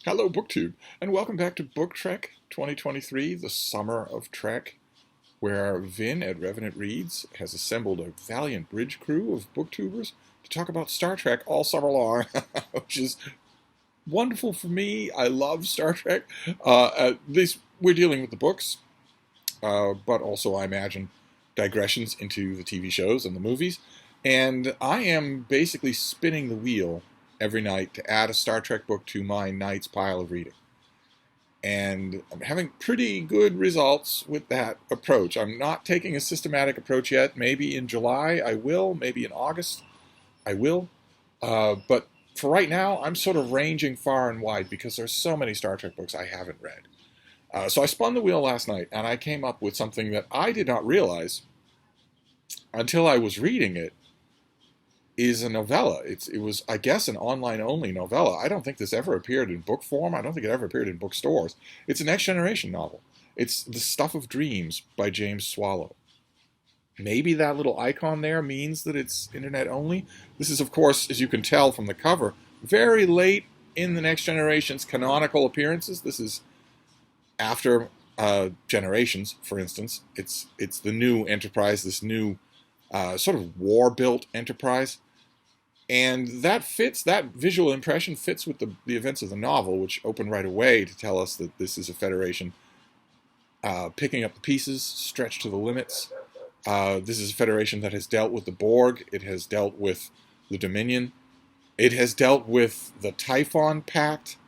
Hello, BookTube, and welcome back to Book Trek 2023, the summer of Trek, where Vin at Revenant Reads has assembled a valiant bridge crew of booktubers to talk about Star Trek all summer long, which is wonderful for me. I love Star Trek. At least we're dealing with the books, but also, I imagine, digressions into the TV shows and the movies. And I am basically spinning the wheel every night to add a Star Trek book to my night's pile of reading. And I'm having pretty good results with that approach. I'm not taking a systematic approach yet. Maybe in July I will, maybe in August I will. But for right now, I'm sort of ranging far and wide because there's so many Star Trek books I haven't read. So I spun the wheel last night and I came up with something that I did not realize until I was reading it is a novella. It was, I guess, an online-only novella. I don't think this ever appeared in book form. I don't think it ever appeared in bookstores. It's a Next Generation novel. It's The Stuff of Dreams by James Swallow. Maybe that little icon there means that it's internet only. This is, of course, as you can tell from the cover, very late in the Next Generation's canonical appearances. This is after Generations, for instance. It's the new Enterprise, this new sort of war-built Enterprise. And that visual impression fits with the events of the novel, which open right away to tell us that this is a Federation picking up the pieces, stretched to the limits. This is a Federation that has dealt with the Borg. It has dealt with the Dominion. It has dealt with the Typhon Pact,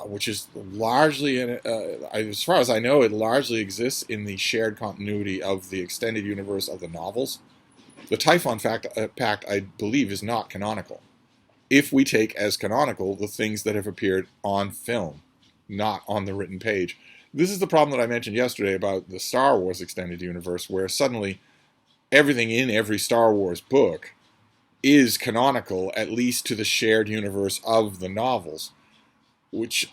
which is largely, as far as I know, it largely exists in the shared continuity of the extended universe of the novels. The Typhon Pact, I believe, is not canonical. If we take as canonical the things that have appeared on film, not on the written page. This is the problem that I mentioned yesterday about the Star Wars extended universe, where suddenly everything in every Star Wars book is canonical, at least to the shared universe of the novels, which,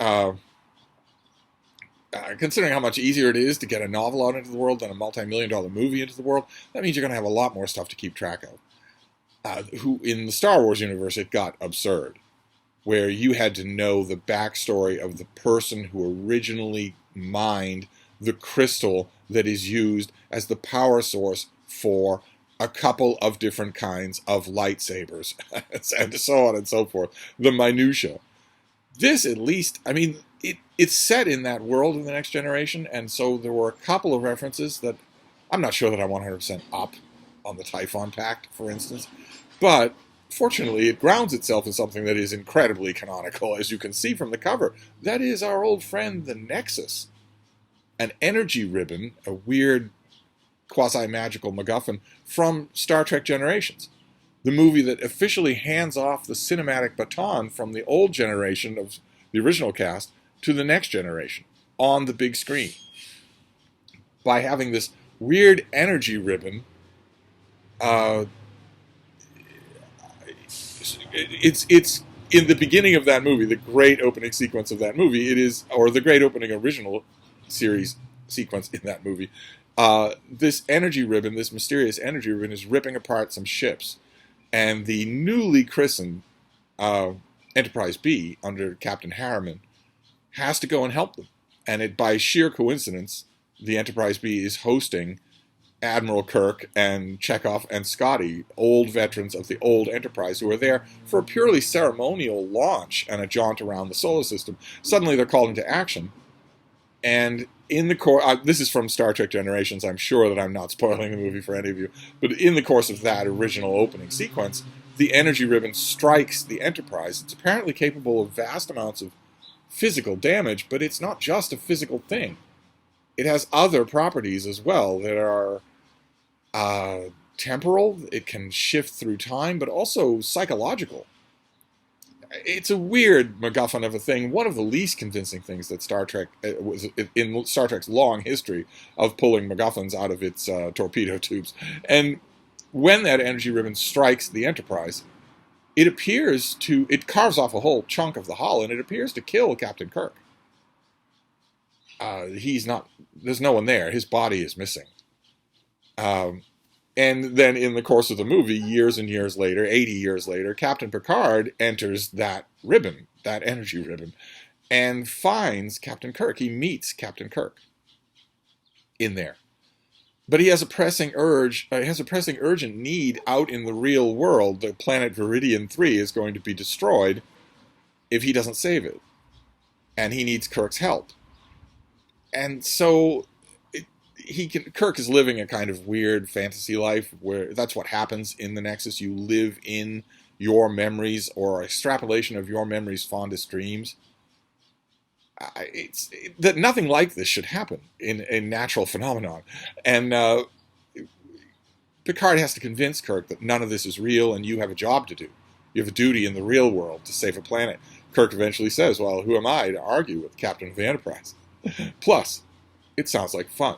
considering how much easier it is to get a novel out into the world than a multi-million-dollar movie into the world, that means you're going to have a lot more stuff to keep track of. In the Star Wars universe, it got absurd, where you had to know the backstory of the person who originally mined the crystal that is used as the power source for a couple of different kinds of lightsabers, and so on and so forth. The minutia. This, at least, I mean, it's set in that world in the Next Generation, and so there were a couple of references that I'm not sure that I'm 100% up on the Typhon Pact, for instance, but fortunately it grounds itself in something that is incredibly canonical, as you can see from the cover. That is our old friend, the Nexus, an energy ribbon, a weird quasi-magical MacGuffin from Star Trek Generations, the movie that officially hands off the cinematic baton from the old generation of the original cast to the next generation on the big screen by having this weird energy ribbon. It's in the beginning of that movie, the great opening sequence of that movie. It is, or the great opening original series sequence in that movie. This energy ribbon, this mysterious energy ribbon, is ripping apart some ships. And the newly christened Enterprise B, under Captain Harriman, has to go and help them. And by sheer coincidence, the Enterprise B is hosting Admiral Kirk and Chekhov and Scotty, old veterans of the old Enterprise, who are there for a purely ceremonial launch and a jaunt around the solar system. Suddenly they're called into action. And in the course, this is from Star Trek Generations, I'm sure that I'm not spoiling the movie for any of you, but in the course of that original opening sequence, the energy ribbon strikes the Enterprise. It's apparently capable of vast amounts of physical damage, but it's not just a physical thing. It has other properties as well that are temporal. It can shift through time, but also psychological. It's a weird MacGuffin of a thing. One of the least convincing things that Star Trek was in Star Trek's long history of pulling MacGuffins out of its torpedo tubes. And when that energy ribbon strikes the Enterprise, it carves off a whole chunk of the hull, and it appears to kill Captain Kirk. There's no one there. His body is missing. And then in the course of the movie, years and years later, 80 years later, Captain Picard enters that ribbon that energy ribbon, and finds Captain Kirk. He meets Captain Kirk in there. But he has a pressing urgent need out in the real world. The planet Viridian 3 is going to be destroyed if he doesn't save it. And he needs Kirk's help. And so Kirk is living a kind of weird fantasy life where that's what happens in the Nexus. You live in your memories, or extrapolation of your memories' fondest dreams. That nothing like this should happen in a natural phenomenon. And Picard has to convince Kirk that none of this is real and you have a job to do. You have a duty in the real world to save a planet. Kirk eventually says, well, who am I to argue with the captain of the Enterprise? Plus, it sounds like fun.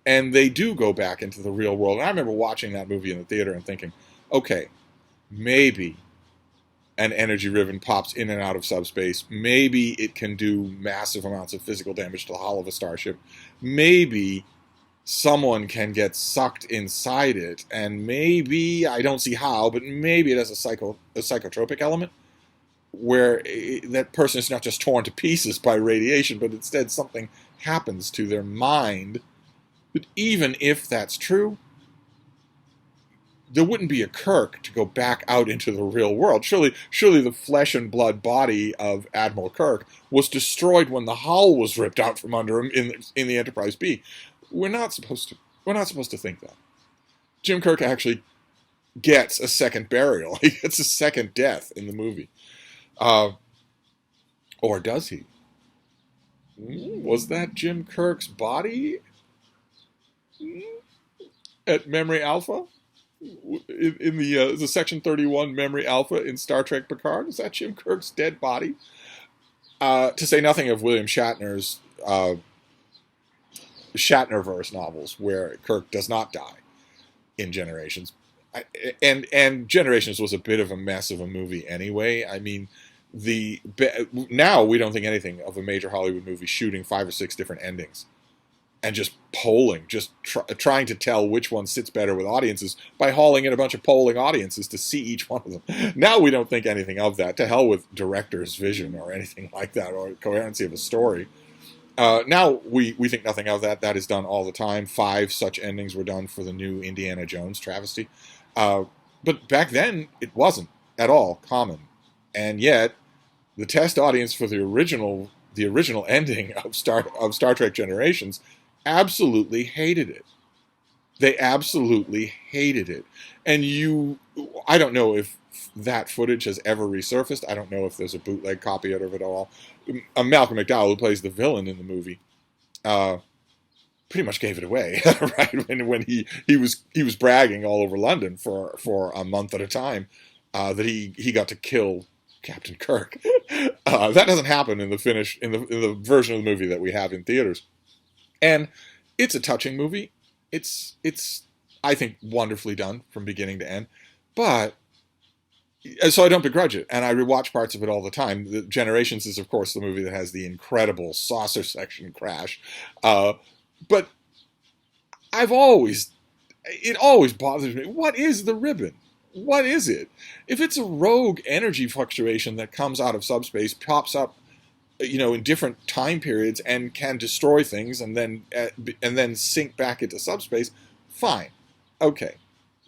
And they do go back into the real world. And I remember watching that movie in the theater and thinking, okay, maybe an energy ribbon pops in and out of subspace. Maybe it can do massive amounts of physical damage to the hull of a starship. Maybe someone can get sucked inside it. And maybe, I don't see how, but maybe it has a psychotropic element where that person is not just torn to pieces by radiation, but instead something happens to their mind. But even if that's true, there wouldn't be a Kirk to go back out into the real world. Surely the flesh and blood body of Admiral Kirk was destroyed when the hull was ripped out from under him in the Enterprise B. We're not supposed to think that. Jim Kirk actually gets a second burial. He gets a second death in the movie. Or does he? Was that Jim Kirk's body at Memory Alpha? In the Section 31 Memory Alpha in Star Trek Picard? Is that Jim Kirk's dead body? To say nothing of William Shatner's Shatnerverse novels, where Kirk does not die in Generations. And Generations was a bit of a mess of a movie anyway. I mean, now we don't think anything of a major Hollywood movie shooting 5 or 6 different endings and just polling, trying to tell which one sits better with audiences by hauling in a bunch of polling audiences to see each one of them. Now we don't think anything of that. To hell with director's vision or anything like that, or coherency of a story. Now we think nothing of that. That is done all the time. 5 such endings were done for the new Indiana Jones travesty. But back then, it wasn't at all common. And yet, the test audience for the original ending of Star Trek Generations absolutely hated it. They absolutely hated it. And I don't know if that footage has ever resurfaced. I don't know if there's a bootleg copy of it all. Malcolm McDowell, who plays the villain in the movie, pretty much gave it away, right? When he was bragging all over London for a month at a time that he got to kill Captain Kirk. That doesn't happen in the version of the movie that we have in theaters. And it's a touching movie. It's I think wonderfully done from beginning to end. But so I don't begrudge it, and I rewatch parts of it all the time. The Generations is, of course, the movie that has the incredible saucer section crash. But it always bothers me. What is the ribbon? What is it? If it's a rogue energy fluctuation that comes out of subspace, pops up, in different time periods and can destroy things and then sink back into subspace, fine. Okay.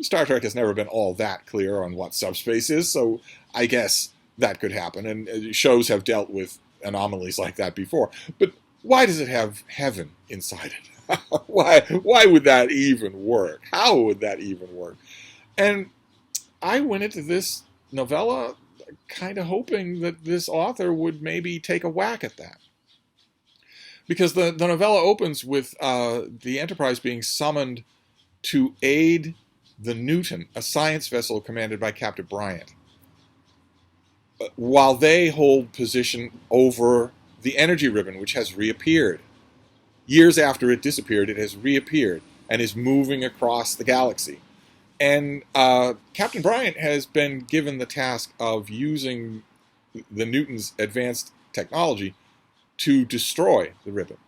Star Trek has never been all that clear on what subspace is, so I guess that could happen. And shows have dealt with anomalies like that before. But why does it have heaven inside it? Why would that even work? How would that even work? And I went into this novella kind of hoping that this author would maybe take a whack at that. Because the novella opens with the Enterprise being summoned to aid the Newton, a science vessel commanded by Captain Bryant, while they hold position over the energy ribbon, which has reappeared. Years after it disappeared, it has reappeared and is moving across the galaxy. And Captain Bryant has been given the task of using the Newton's advanced technology to destroy the ribbon,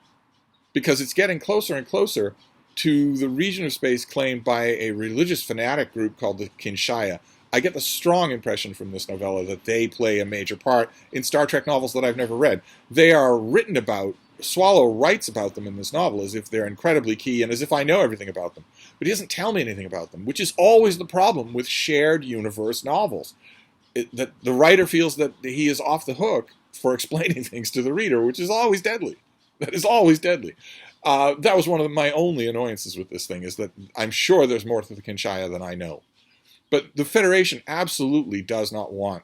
because it's getting closer and closer to the region of space claimed by a religious fanatic group called the Kinshaya, I get the strong impression from this novella that they play a major part in Star Trek novels that I've never read. They are written about. Swallow writes about them in this novel as if they're incredibly key and as if I know everything about them. But he doesn't tell me anything about them, which is always the problem with shared universe novels. That the writer feels that he is off the hook for explaining things to the reader, which is always deadly. That is always deadly. That was one of my only annoyances with this thing, is that I'm sure there's more to the Kinshaya than I know. But the Federation absolutely does not want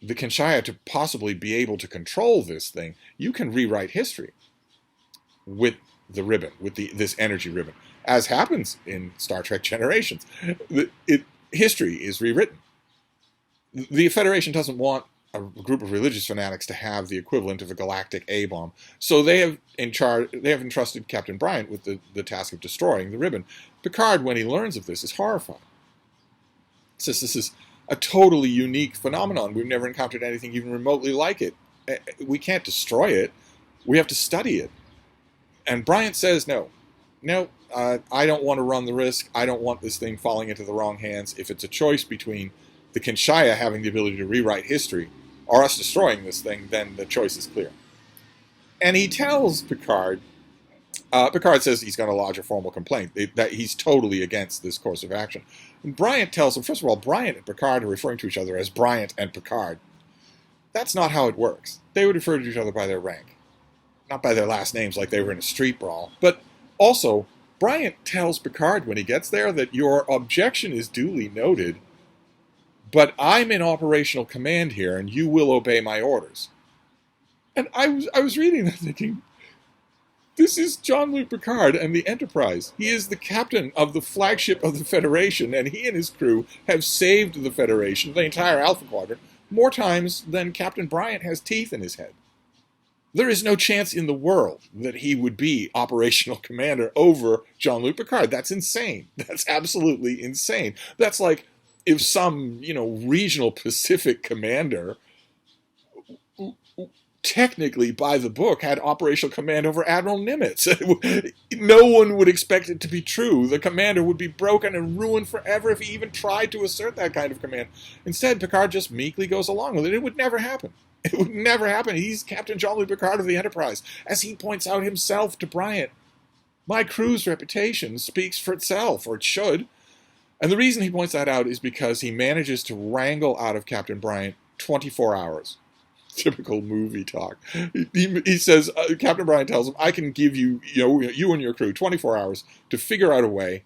the Kinshaya to possibly be able to control this thing. You can rewrite history with the ribbon, with this energy ribbon, as happens in Star Trek Generations. History is rewritten. The Federation doesn't want a group of religious fanatics to have the equivalent of a galactic A-bomb. So they have entrusted Captain Bryant with the task of destroying the ribbon. Picard, when he learns of this, is horrified. He says this is a totally unique phenomenon. We've never encountered anything even remotely like it. We can't destroy it. We have to study it. And Bryant says, no, I don't want to run the risk. I don't want this thing falling into the wrong hands. If it's a choice between the Kinshaya having the ability to rewrite history or us destroying this thing, then the choice is clear. And he tells Picard, Picard says he's going to lodge a formal complaint, that he's totally against this course of action. And Bryant tells him, first of all, Bryant and Picard are referring to each other as Bryant and Picard. That's not how it works. They would refer to each other by their rank, not by their last names like they were in a street brawl. But also, Bryant tells Picard when he gets there that your objection is duly noted, but I'm in operational command here, and you will obey my orders. And I was reading that thinking, this is Jean-Luc Picard and the Enterprise. He is the captain of the flagship of the Federation, and he and his crew have saved the Federation, the entire Alpha Quadrant, more times than Captain Bryant has teeth in his head. There is no chance in the world that he would be operational commander over Jean-Luc Picard. That's insane. That's absolutely insane. That's like if some, regional Pacific commander, technically by the book, had operational command over Admiral Nimitz. No one would expect it to be true. The commander would be broken and ruined forever if he even tried to assert that kind of command. Instead, Picard just meekly goes along with it. It would never happen. It would never happen. He's Captain Jean-Luc Picard of the Enterprise. As he points out himself to Bryant, my crew's reputation speaks for itself, or it should. And the reason he points that out is because he manages to wrangle out of Captain Bryant 24 hours. Typical movie talk. He says, Captain Bryant tells him, I can give you, you and your crew 24 hours to figure out a way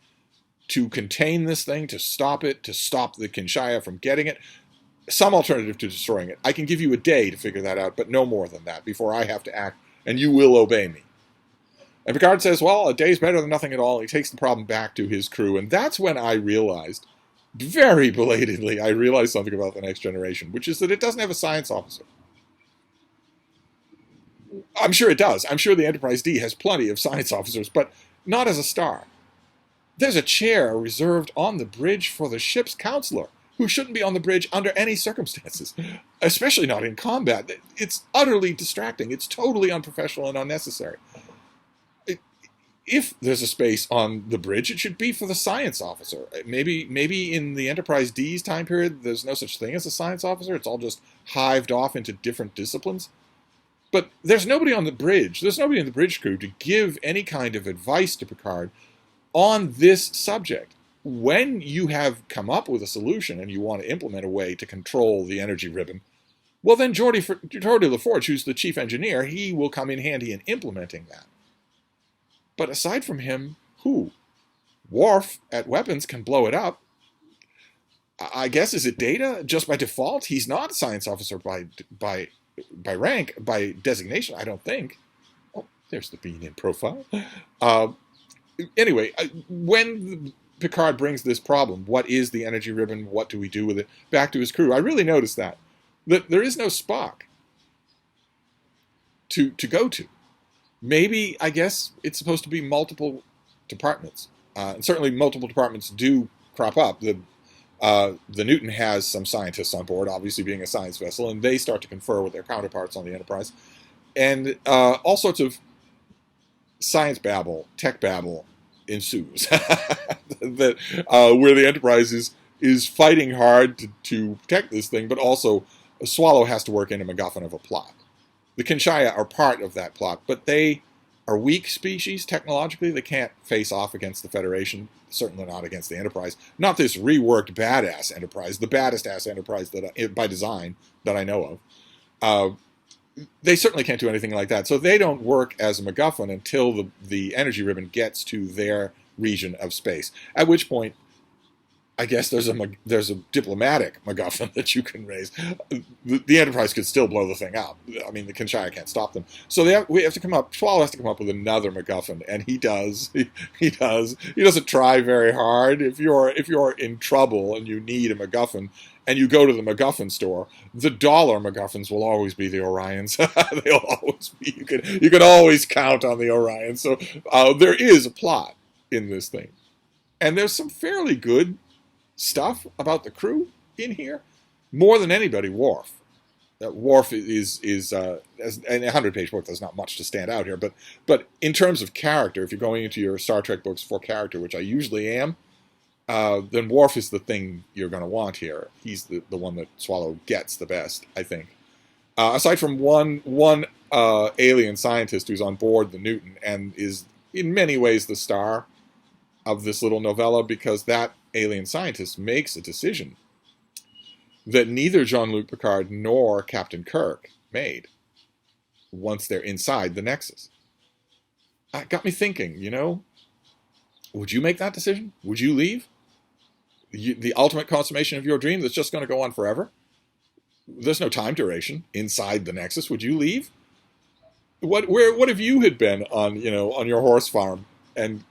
to contain this thing, to stop it, to stop the Kinshaya from getting it. Some alternative to destroying it. I can give you a day to figure that out, but no more than that before I have to act, and you will obey me. And Picard says, well, a day's better than nothing at all. He takes the problem back to his crew, and that's when I realized, very belatedly, I realized something about The Next Generation, which is that it doesn't have a science officer. I'm sure it does. I'm sure the Enterprise D has plenty of science officers, but not as a star. There's a chair reserved on the bridge for the ship's counselor, who shouldn't be on the bridge under any circumstances, especially not in combat. It's utterly distracting. It's totally unprofessional and unnecessary. If there's a space on the bridge, it should be for the science officer. Maybe in the Enterprise D's time period, there's no such thing as a science officer. It's all just hived off into different disciplines. But there's nobody on the bridge. There's nobody in the bridge crew to give any kind of advice to Picard on this subject. When you have come up with a solution and you want to implement a way to control the energy ribbon, well, then Geordi LaForge, who's the chief engineer, he will come in handy in implementing that. But aside from him, who? Worf at Weapons can blow it up. I guess, is it Data? Just by default? He's not a science officer by rank, by designation, I don't think. Oh, there's the bean in profile. Anyway, when Picard brings this problem, what is the energy ribbon, what do we do with it, back to his crew, I really noticed that there is no Spock to go to. Maybe, I guess, it's supposed to be multiple departments. And certainly multiple departments do crop up. The Newton has some scientists on board, obviously being a science vessel, and they start to confer with their counterparts on the Enterprise. And all sorts of science babble, tech babble ensues, where the Enterprise is is fighting hard to protect this thing, but also Swallow has to work in a MacGuffin of a plot. The Kinshaya are part of that plot, but they are weak species technologically. They can't face off against the Federation, certainly not against the Enterprise. Not this reworked badass Enterprise, the baddest ass Enterprise that by design that I know of. They certainly can't do anything like that. So they don't work as a MacGuffin until the energy ribbon gets to their region of space, at which point I guess there's a diplomatic MacGuffin that you can raise. The Enterprise could still blow the thing up. I mean, the Kinshaya can't stop them. So we have to come up. Swallow has to come up with another MacGuffin, and he does. He does. He doesn't try very hard. If you're in trouble and you need a MacGuffin, and you go to the MacGuffin store, the dollar MacGuffins will always be the Orions. They'll always be. You can always count on the Orions. So there is a plot in this thing, and there's some fairly good stuff about the crew in here. More than anybody, Worf. Worf is as in a 100-page book. There's not much to stand out here, but in terms of character, if you're going into your Star Trek books for character, which I usually am, then Worf is the thing you're going to want here. He's the one that Swallow gets the best, I think. Aside from one alien scientist who's on board the Newton and is in many ways the star of this little novella, because that alien scientist makes a decision that neither Jean-Luc Picard nor Captain Kirk made once they're inside the Nexus. It got me thinking, would you make that decision? Would you leave? The ultimate consummation of your dream that's just going to go on forever? There's no time duration inside the Nexus. Would you leave? What if you had been on your horse farm and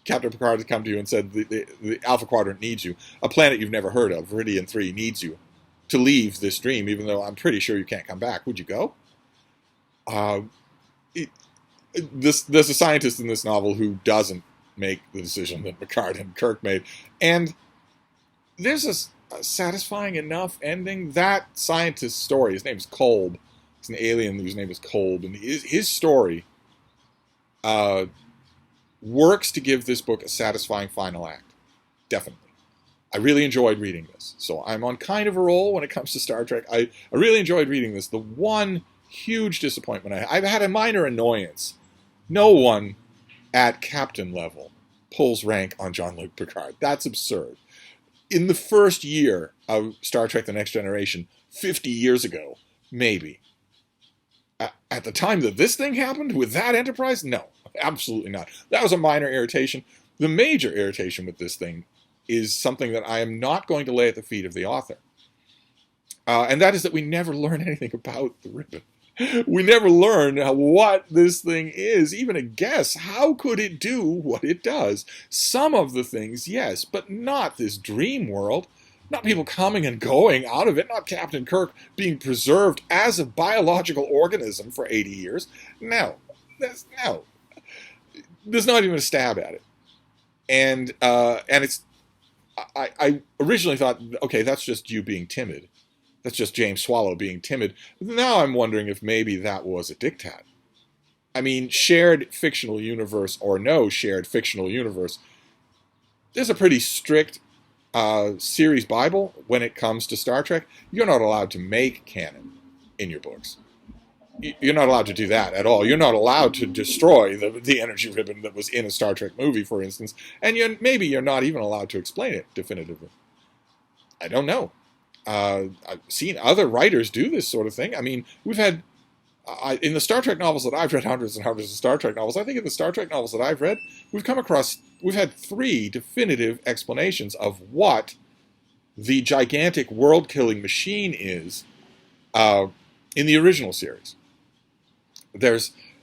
Captain Picard had come to you and said the Alpha Quadrant needs you, a planet you've never heard of, Viridian 3, needs you to leave this dream, even though I'm pretty sure you can't come back. Would you go? There's a scientist in this novel who doesn't make the decision that Picard and Kirk made, and there's a satisfying enough ending. That scientist's story, his name's Kolb. He's an alien whose name is Kolb, and his story works to give this book a satisfying final act. Definitely. I really enjoyed reading this. So I'm on kind of a roll when it comes to Star Trek. I really enjoyed reading this. The one huge disappointment I've had a minor annoyance. No one at captain level pulls rank on Jean-Luc Picard. That's absurd. In the first year of Star Trek The Next Generation, 50 years ago, maybe. At the time that this thing happened with that Enterprise, no. Absolutely not. That was a minor irritation. The major irritation with this thing is something that I am not going to lay at the feet of the author. And that is that we never learn anything about the ribbon. We never learn what this thing is, even a guess. How could it do what it does? Some of the things, yes, but not this dream world. Not people coming and going out of it. Not Captain Kirk being preserved as a biological organism for 80 years. No. No. There's not even a stab at it, and it's. I originally thought, okay, that's just you being timid, that's just James Swallow being timid. Now I'm wondering if maybe that was a diktat. I mean, shared fictional universe or no shared fictional universe, there's a pretty strict series Bible when it comes to Star Trek. You're not allowed to make canon in your books. You're not allowed to do that at all. You're not allowed to destroy the energy ribbon that was in a Star Trek movie, for instance, and maybe you're not even allowed to explain it definitively. I don't know. I've seen other writers do this sort of thing. I mean, we've had, in the Star Trek novels that I've read, hundreds and hundreds of Star Trek novels, I think in the Star Trek novels that I've read, we've had 3 definitive explanations of what the gigantic world-killing machine is in the original series.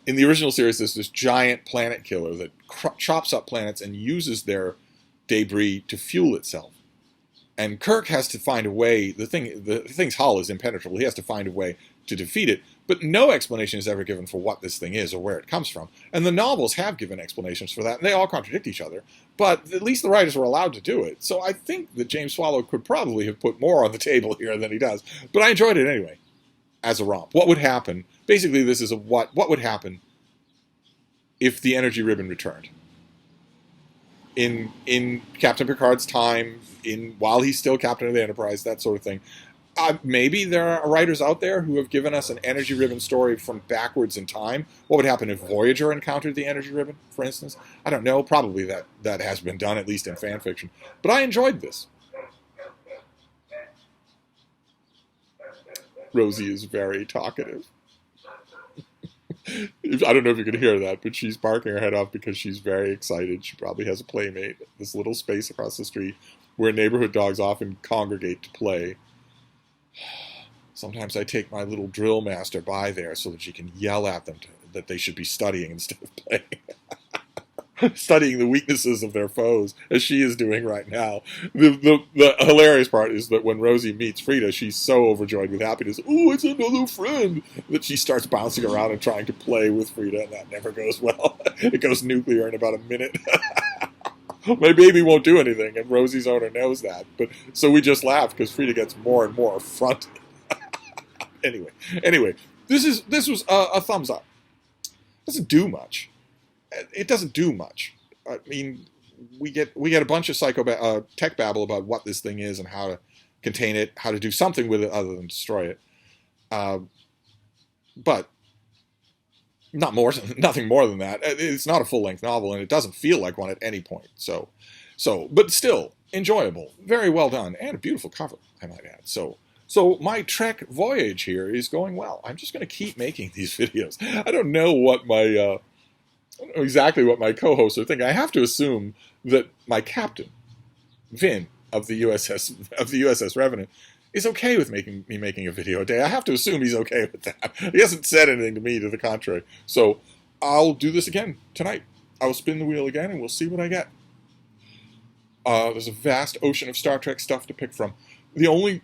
In the original series, there's this giant planet killer that chops up planets and uses their debris to fuel itself. And Kirk has to find a way. The thing's hull is impenetrable. He has to find a way to defeat it. But no explanation is ever given for what this thing is or where it comes from. And the novels have given explanations for that, and they all contradict each other. But at least the writers were allowed to do it. So I think that James Swallow could probably have put more on the table here than he does. But I enjoyed it anyway, as a romp. What would happen? Basically, this is what would happen if the energy ribbon returned. in Captain Picard's time, in while he's still captain of the Enterprise, that sort of thing. Maybe there are writers out there who have given us an energy ribbon story from backwards in time. What would happen if Voyager encountered the energy ribbon, for instance? I don't know. Probably that has been done, at least in fan fiction. But I enjoyed this. Rosie is very talkative. I don't know if you could hear that, but she's barking her head off because she's very excited. She probably has a playmate, this little space across the street where neighborhood dogs often congregate to play. Sometimes I take my little drill master by there so that she can yell at them that they should be studying instead of playing. Studying the weaknesses of their foes, as she is doing right now. The hilarious part is that when Rosie meets Frida, she's so overjoyed with happiness. Oh, it's another friend! That she starts bouncing around and trying to play with Frida, and that never goes well. It goes nuclear in about a minute. My baby won't do anything, and Rosie's owner knows that. But so we just laugh because Frida gets more and more affronted. Anyway, this was a thumbs up. It doesn't do much. It doesn't do much. I mean, we get a bunch of tech babble about what this thing is and how to contain it, how to do something with it other than destroy it. But nothing more than that. It's not a full-length novel, and it doesn't feel like one at any point. But still enjoyable, very well done, and a beautiful cover, I might add. So my Trek voyage here is going well. I'm just going to keep making these videos. I don't know exactly what my co-hosts are thinking. I have to assume that my captain, Vin of the USS Revenant, is okay with me making a video a day. I have to assume he's okay with that. He hasn't said anything to me to the contrary. So I'll do this again tonight. I will spin the wheel again, and we'll see what I get. There's a vast ocean of Star Trek stuff to pick from. The only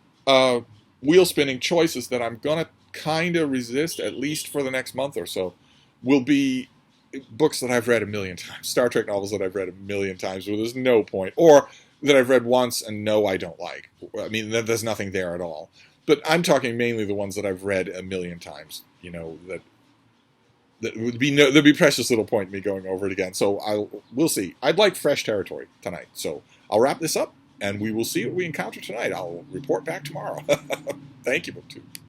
wheel spinning choices that I'm gonna kind of resist, at least for the next month or so, will be books that I've read a million times, Star Trek novels that I've read a million times, where there's no point, or that I've read once and know I don't like. I mean, there's nothing there at all. But I'm talking mainly the ones that I've read a million times. You know, there'd be precious little point in me going over it again. So we'll see. I'd like fresh territory tonight. So I'll wrap this up, and we will see what we encounter tonight. I'll report back tomorrow. Thank you, BookTube.